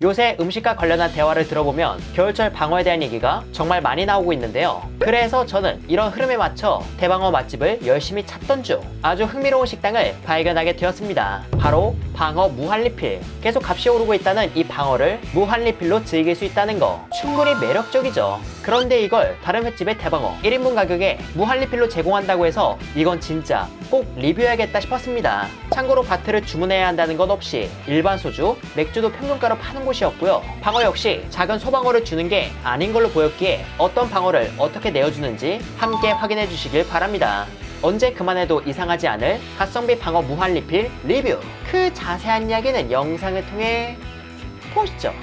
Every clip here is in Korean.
요새 음식과 관련한 대화를 들어보면 겨울철 방어에 대한 얘기가 정말 많이 나오고 있는데요. 그래서 저는 이런 흐름에 맞춰 대방어 맛집을 열심히 찾던 중 아주 흥미로운 식당을 발견하게 되었습니다. 바로 방어 무한리필. 계속 값이 오르고 있다는 이 방어를 무한리필로 즐길 수 있다는 거 충분히 매력적이죠. 그런데 이걸 다른 횟집의 대방어 1인분 가격에 무한리필로 제공한다고 해서 이건 진짜 꼭 리뷰해야겠다 싶었습니다. 참고로 바트를 주문해야 한다는 건 없이 일반 소주, 맥주도 평균가로 파는 곳이었고요. 방어 역시 작은 소방어를 주는 게 아닌 걸로 보였기에 어떤 방어를 어떻게 내어주는지 함께 확인해 주시길 바랍니다. 언제 그만해도 이상하지 않을 가성비 방어 무한리필 리뷰. 그 자세한 이야기는 영상을 통해 보시죠.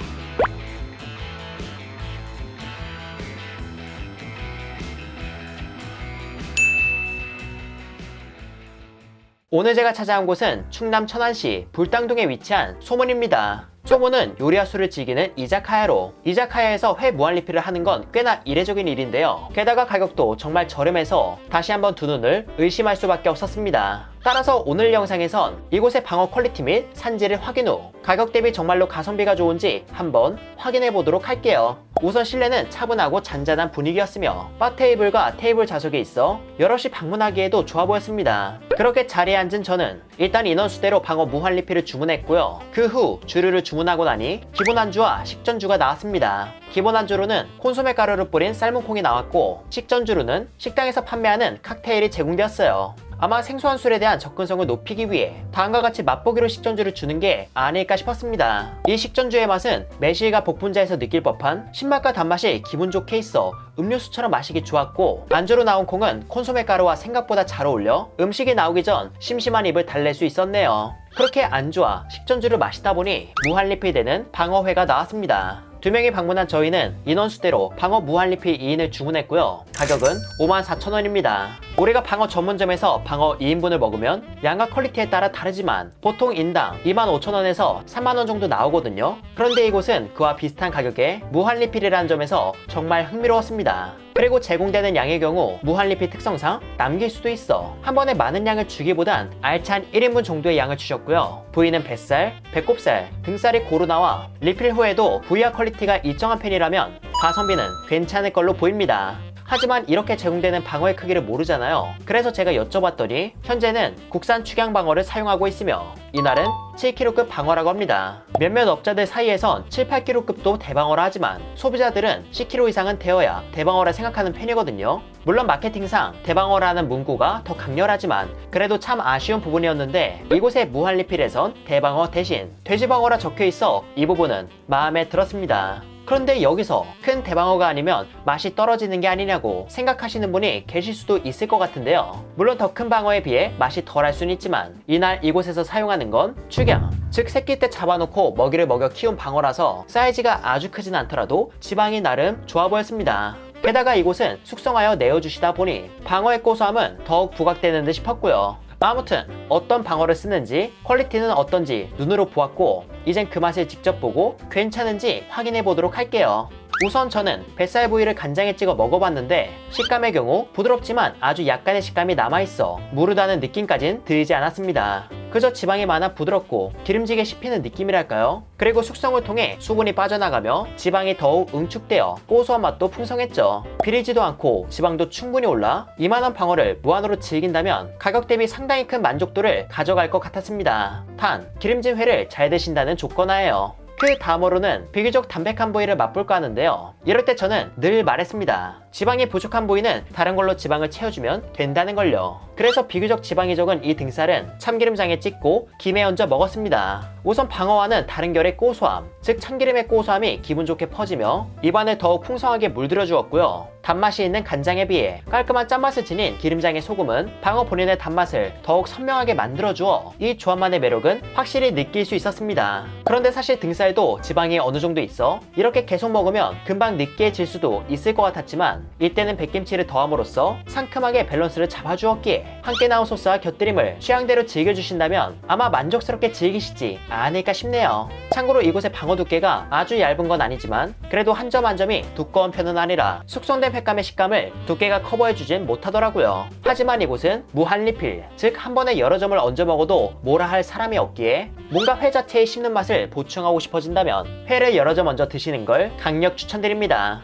오늘 제가 찾아온 곳은 충남 천안시 불당동에 위치한 소문입니다. 소문은 요리와 술을 즐기는 이자카야로, 이자카야에서 회 무한리필을 하는 건 꽤나 이례적인 일인데요. 게다가 가격도 정말 저렴해서 다시 한번 두 눈을 의심할 수밖에 없었습니다. 따라서 오늘 영상에선 이곳의 방어 퀄리티 및 산지를 확인 후 가격 대비 정말로 가성비가 좋은지 한번 확인해 보도록 할게요. 우선 실내는 차분하고 잔잔한 분위기였으며 바 테이블과 테이블 좌석에 있어 여럿이 방문하기에도 좋아 보였습니다. 그렇게 자리에 앉은 저는 일단 인원수대로 방어 무한리필을 주문했고요. 그 후 주류를 주문하고 나니 기본 안주와 식전주가 나왔습니다. 기본 안주로는 콘소메 가루를 뿌린 삶은 콩이 나왔고, 식전주로는 식당에서 판매하는 칵테일이 제공되었어요. 아마 생소한 술에 대한 접근성을 높이기 위해 다음과 같이 맛보기로 식전주를 주는 게 아닐까 싶었습니다. 이 식전주의 맛은 매실과 복분자에서 느낄 법한 신맛과 단맛이 기분 좋게 있어 음료수처럼 마시기 좋았고, 안주로 나온 콩은 콘소메 가루와 생각보다 잘 어울려 음식이 나오기 전 심심한 입을 달랠 수 있었네요. 그렇게 안주와 식전주를 마시다 보니 무한리필 되는 방어회가 나왔습니다. 2명이 방문한 저희는 인원수대로 방어 무한리필 2인을 주문했고요. 가격은 54,000원입니다. 우리가 방어 전문점에서 방어 2인분을 먹으면 양과 퀄리티에 따라 다르지만 보통 인당 25,000원에서 30,000원 정도 나오거든요. 그런데 이곳은 그와 비슷한 가격에 무한리필이라는 점에서 정말 흥미로웠습니다. 그리고 제공되는 양의 경우 무한리필 특성상 남길 수도 있어 한 번에 많은 양을 주기보단 알찬 1인분 정도의 양을 주셨고요. 부위는 뱃살, 배꼽살, 등살이 고루 나와 리필 후에도 부위와 퀄리티가 일정한 편이라면 가성비는 괜찮을 걸로 보입니다. 하지만 이렇게 제공되는 방어의 크기를 모르잖아요. 그래서 제가 여쭤봤더니 현재는 국산 축양 방어를 사용하고 있으며 이날은 7kg급 방어라고 합니다. 몇몇 업자들 사이에선 7, 8kg급도 대방어라 하지만 소비자들은 10kg 이상은 되어야 대방어라 생각하는 편이거든요. 물론 마케팅상 대방어라는 문구가 더 강렬하지만 그래도 참 아쉬운 부분이었는데 이곳의 무한리필에선 대방어 대신 돼지방어라 적혀있어 이 부분은 마음에 들었습니다. 그런데 여기서 큰 대방어가 아니면 맛이 떨어지는 게 아니냐고 생각하시는 분이 계실 수도 있을 것 같은데요. 물론 더 큰 방어에 비해 맛이 덜할 수는 있지만 이날 이곳에서 사용하는 건 축양, 즉 새끼 때 잡아놓고 먹이를 먹여 키운 방어라서 사이즈가 아주 크진 않더라도 지방이 나름 좋아 보였습니다. 게다가 이곳은 숙성하여 내어주시다 보니 방어의 고소함은 더욱 부각되는 듯 싶었고요. 아무튼 어떤 방어를 쓰는지 퀄리티는 어떤지 눈으로 보았고 이젠 그 맛을 직접 보고 괜찮은지 확인해 보도록 할게요. 우선 저는 뱃살 부위를 간장에 찍어 먹어봤는데 식감의 경우 부드럽지만 아주 약간의 식감이 남아있어 무르다는 느낌까진 들지 않았습니다. 그저 지방이 많아 부드럽고 기름지게 씹히는 느낌이랄까요? 그리고 숙성을 통해 수분이 빠져나가며 지방이 더욱 응축되어 고소한 맛도 풍성했죠. 비리지도 않고 지방도 충분히 올라 이만한 방어를 무한으로 즐긴다면 가격 대비 상당히 큰 만족도를 가져갈 것 같았습니다. 단, 기름진 회를 잘 드신다는 조건 하에요. 그 다음으로는 비교적 담백한 부위를 맛볼까 하는데요. 이럴 때 저는 늘 말했습니다. 지방이 부족한 부위는 다른 걸로 지방을 채워주면 된다는 걸요. 그래서 비교적 지방이 적은 이 등살은 참기름장에 찍고 김에 얹어 먹었습니다. 우선 방어와는 다른 결의 고소함, 즉 참기름의 고소함이 기분 좋게 퍼지며 입안을 더욱 풍성하게 물들여 주었고요. 단맛이 있는 간장에 비해 깔끔한 짠맛을 지닌 기름장의 소금은 방어 본연의 단맛을 더욱 선명하게 만들어주어 이 조합만의 매력은 확실히 느낄 수 있었습니다. 그런데 사실 등살도 지방이 어느 정도 있어 이렇게 계속 먹으면 금방 느끼해질 수도 있을 것 같았지만 이때는 백김치를 더함으로써 상큼하게 밸런스를 잡아주었기에 함께 나온 소스와 곁들임을 취향대로 즐겨주신다면 아마 만족스럽게 즐기시지 않을까 싶네요. 참고로 이곳의 방어 두께가 아주 얇은 건 아니지만 그래도 한 점 한 점이 두꺼운 편은 아니라 숙성된 횟감의 식감을 두께가 커버해주진 못하더라고요. 하지만 이곳은 무한 리필, 즉 한 번에 여러 점을 얹어 먹어도 뭐라 할 사람이 없기에 뭔가 회 자체의 씹는 맛을 보충하고 싶어진다면 회를 여러 점 얹어 드시는 걸 강력 추천드립니다.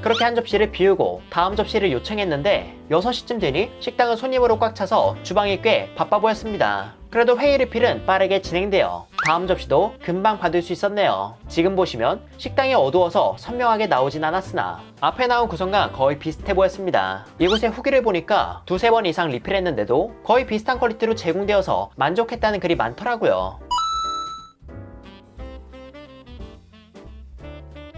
그렇게 한 접시를 비우고 다음 접시를 요청했는데 6시쯤 되니 식당은 손님으로 꽉 차서 주방이 꽤 바빠 보였습니다. 그래도 회의 리필은 빠르게 진행되어 다음 접시도 금방 받을 수 있었네요. 지금 보시면 식당이 어두워서 선명하게 나오진 않았으나 앞에 나온 구성과 거의 비슷해 보였습니다. 이곳의 후기를 보니까 두세 번 이상 리필했는데도 거의 비슷한 퀄리티로 제공되어서 만족했다는 글이 많더라고요.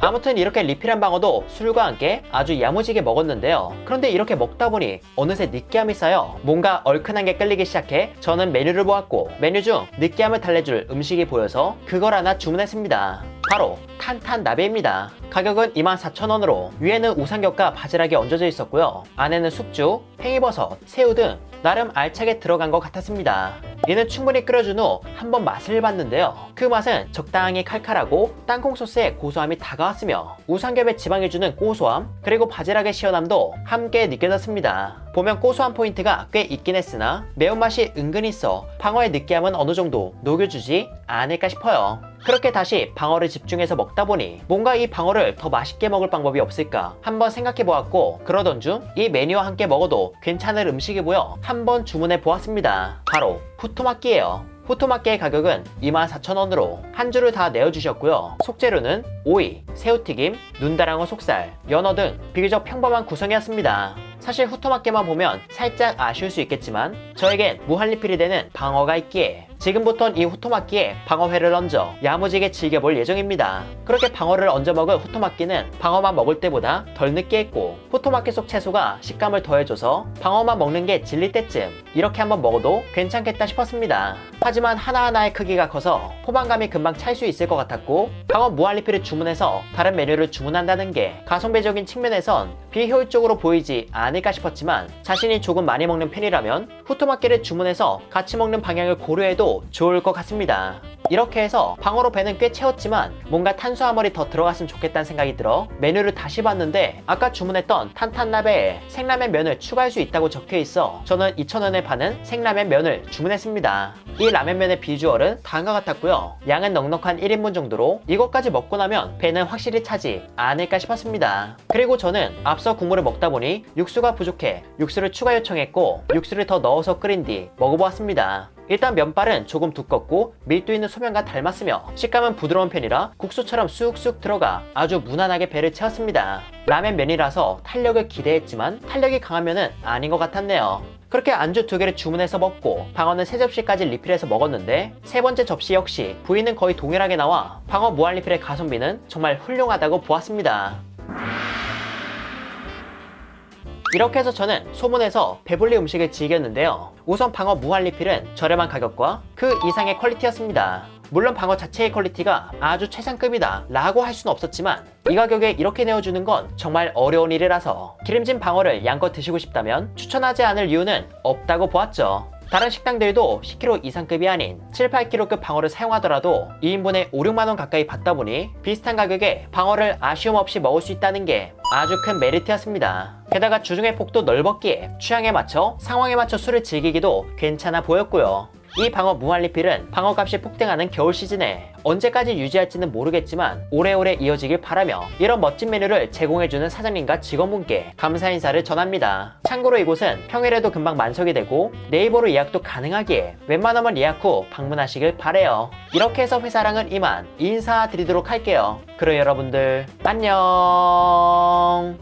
아무튼 이렇게 리필한 방어도 술과 함께 아주 야무지게 먹었는데요. 그런데 이렇게 먹다 보니 어느새 느끼함이 쌓여 뭔가 얼큰한 게 끌리기 시작해 저는 메뉴를 보았고 메뉴 중 느끼함을 달래줄 음식이 보여서 그걸 하나 주문했습니다. 바로 탄탄나베입니다. 가격은 24,000원으로 위에는 우삼겹과 바지락이 얹어져 있었고요. 안에는 숙주, 팽이버섯, 새우 등 나름 알차게 들어간 것 같았습니다. 이는 충분히 끓여준 후 한번 맛을 봤는데요. 그 맛은 적당히 칼칼하고 땅콩 소스의 고소함이 다가왔으며 우삼겹의 지방이 주는 고소함 그리고 바지락의 시원함도 함께 느껴졌습니다. 보면 고소한 포인트가 꽤 있긴 했으나 매운맛이 은근히 있어 방어의 느끼함은 어느 정도 녹여주지 않을까 싶어요. 그렇게 다시 방어를 집중해서 먹다 보니 뭔가 이 방어를 더 맛있게 먹을 방법이 없을까 한번 생각해 보았고 그러던 중 이 메뉴와 함께 먹어도 괜찮을 음식이 보여 한번 주문해 보았습니다. 바로 후토마끼예요. 후토마끼의 가격은 24,000원으로 한 줄을 다 내어주셨고요. 속재료는 오이, 새우튀김, 눈다랑어 속살, 연어 등 비교적 평범한 구성이었습니다. 사실 후토마끼만 보면 살짝 아쉬울 수 있겠지만 저에겐 무한리필이 되는 방어가 있기에 지금부턴 이 후토마끼에 방어회를 얹어 야무지게 즐겨볼 예정입니다. 그렇게 방어를 얹어 먹은 후토마끼는 방어만 먹을 때보다 덜 느끼했고 후토마끼 속 채소가 식감을 더해줘서 방어만 먹는 게 질릴 때쯤 이렇게 한번 먹어도 괜찮겠다 싶었습니다. 하지만 하나하나의 크기가 커서 포만감이 금방 찰 수 있을 것 같았고 방어 무한리필을 주문해서 다른 메뉴를 주문한다는 게 가성비적인 측면에선 비효율적으로 보이지 않을까 싶었지만 자신이 조금 많이 먹는 편이라면 후토마끼를 주문해서 같이 먹는 방향을 고려해도 좋을 것 같습니다. 이렇게 해서 방어로 배는 꽤 채웠지만 뭔가 탄수화물이 더 들어갔으면 좋겠다는 생각이 들어 메뉴를 다시 봤는데 아까 주문했던 탄탄나베에 생라면 면을 추가할 수 있다고 적혀있어 저는 2,000원에 파는 생라면 면을 주문했습니다. 이 라면면의 비주얼은 다음과 같았고요. 양은 넉넉한 1인분 정도로 이것까지 먹고 나면 배는 확실히 차지 않을까 싶었습니다. 그리고 저는 앞서 국물을 먹다 보니 육수가 부족해 육수를 추가 요청했고 육수를 더 넣어서 끓인 뒤 먹어보았습니다. 일단 면발은 조금 두껍고 밀도 있는 소면과 닮았으며 식감은 부드러운 편이라 국수처럼 쑥쑥 들어가 아주 무난하게 배를 채웠습니다. 라면 면이라서 탄력을 기대했지만 탄력이 강한 면은 아닌 것 같았네요. 그렇게 안주 2개를 주문해서 먹고 방어는 3접시까지 리필해서 먹었는데 세 번째 접시 역시 부위는 거의 동일하게 나와 방어 무한리필의 가성비는 정말 훌륭하다고 보았습니다. 이렇게 해서 저는 소문에서 배불리 음식을 즐겼는데요. 우선 방어 무한리필은 저렴한 가격과 그 이상의 퀄리티였습니다. 물론 방어 자체의 퀄리티가 아주 최상급이다 라고 할 수는 없었지만 이 가격에 이렇게 내어주는 건 정말 어려운 일이라서 기름진 방어를 양껏 드시고 싶다면 추천하지 않을 이유는 없다고 보았죠. 다른 식당들도 10kg 이상급이 아닌 7, 8kg급 방어를 사용하더라도 2인분에 5, 6만원 가까이 받다 보니 비슷한 가격에 방어를 아쉬움 없이 먹을 수 있다는 게 아주 큰 메리트였습니다. 게다가 주중의 폭도 넓었기에 취향에 맞춰 상황에 맞춰 술을 즐기기도 괜찮아 보였고요. 이 방어 무한리필은 방어값이 폭등하는 겨울 시즌에 언제까지 유지할지는 모르겠지만 오래오래 이어지길 바라며 이런 멋진 메뉴를 제공해주는 사장님과 직원분께 감사 인사를 전합니다. 참고로 이곳은 평일에도 금방 만석이 되고 네이버로 예약도 가능하기에 웬만하면 예약 후 방문하시길 바래요. 이렇게 해서 회사랑은 이만 인사드리도록 할게요. 그럼 여러분들 안녕.